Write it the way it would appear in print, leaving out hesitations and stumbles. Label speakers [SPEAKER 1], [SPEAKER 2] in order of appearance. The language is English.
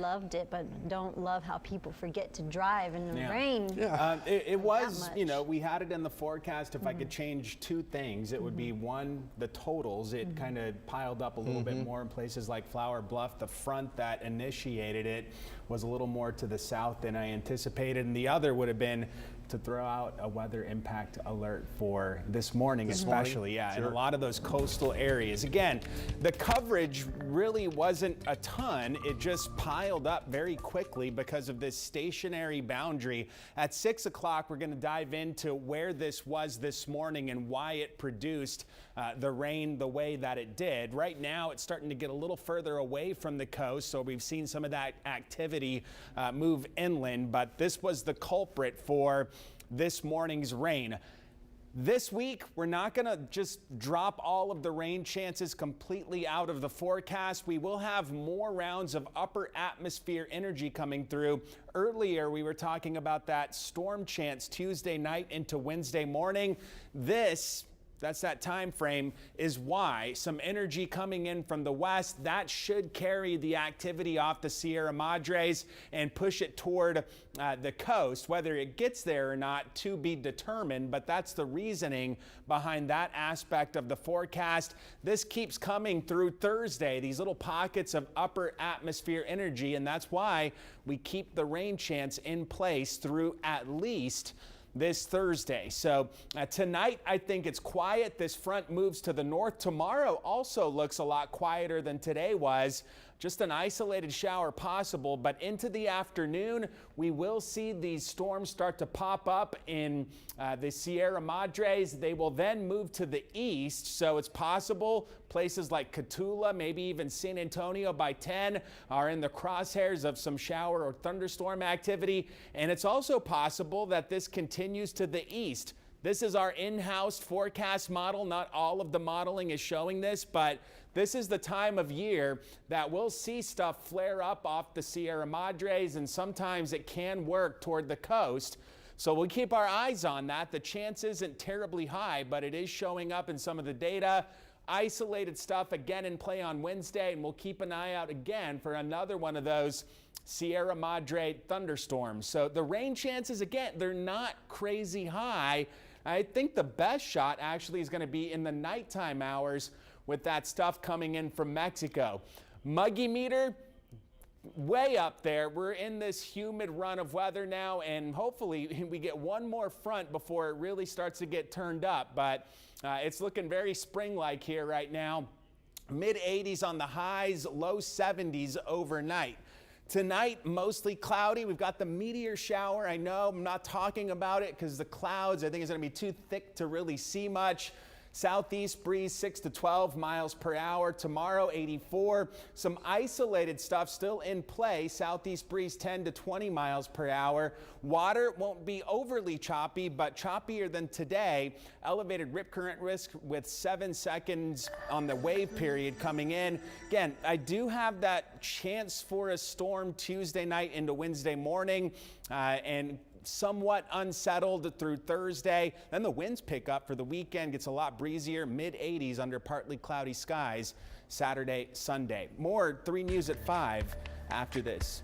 [SPEAKER 1] loved it, but don't love how people forget to drive in the rain.
[SPEAKER 2] It was, you know, we had it in the forecast. If I could change two things, it would be one, the totals. It kind of piled up a little bit more in places like Flower Bluff. The front that initiated it was a little more to the south than I anticipated, and the other would have been to throw out a weather impact alert for this morning, especially. In a lot of those coastal areas. Again, the coverage really wasn't a ton. It just piled up very quickly because of this stationary boundary. At 6 o'clock, we're going to dive into where this was this morning and why it produced the rain the way that it did. Right now, it's starting to get a little further away from the coast, so we've seen some of that activity move inland, but this was the culprit for this morning's rain. This week, we're not going to just drop all of the rain chances completely out of the forecast. We will have more rounds of upper atmosphere energy coming through. Earlier, we were talking about that storm chance Tuesday night into Wednesday morning. That's that time frame, is why some energy coming in from the west that should carry the activity off the Sierra Madres and push it toward the coast. Whether it gets there or not to be determined, but that's the reasoning behind that aspect of the forecast. This keeps coming through Thursday, these little pockets of upper atmosphere energy, and that's why we keep the rain chance in place through at least this Thursday. So tonight, I think it's quiet. This front moves to the north. Tomorrow also looks a lot quieter than today was. Just an isolated shower possible, but into the afternoon, we will see these storms start to pop up in the Sierra Madres. They will then move to the east, so it's possible places like Cotulla, maybe even San Antonio by 10 are in the crosshairs of some shower or thunderstorm activity, and it's also possible that this continues to the east. This is our in-house forecast model. Not all of the modeling is showing this, but this is the time of year that we'll see stuff flare up off the Sierra Madres, and sometimes it can work toward the coast. So we'll keep our eyes on that. The chance isn't terribly high, but it is showing up in some of the data. Isolated stuff again in play on Wednesday, and we'll keep an eye out again for another one of those Sierra Madre thunderstorms. So the rain chances, again, they're not crazy high. I think the best shot actually is going to be in the nighttime hours with that stuff coming in from Mexico. Muggy meter, way up there. We're in this humid run of weather now, and hopefully we get one more front before it really starts to get turned up. But it's looking very spring-like here right now. Mid-80s on the highs, low 70s overnight. Tonight, mostly cloudy. We've got the meteor shower. I know I'm not talking about it because the clouds, I think, is going to be too thick to really see much. Southeast breeze 6 to 12 miles per hour. Tomorrow 84. Some isolated stuff still in play. Southeast breeze 10 to 20 miles per hour. Water won't be overly choppy, but choppier than today. Elevated rip current risk with 7 seconds on the wave period coming in. Again, I do have that chance for a storm Tuesday night into Wednesday morning, and somewhat unsettled through Thursday. Then the winds pick up for the weekend, gets a lot breezier, mid-80s under partly cloudy skies Saturday, Sunday. More 3 News at 5 after this.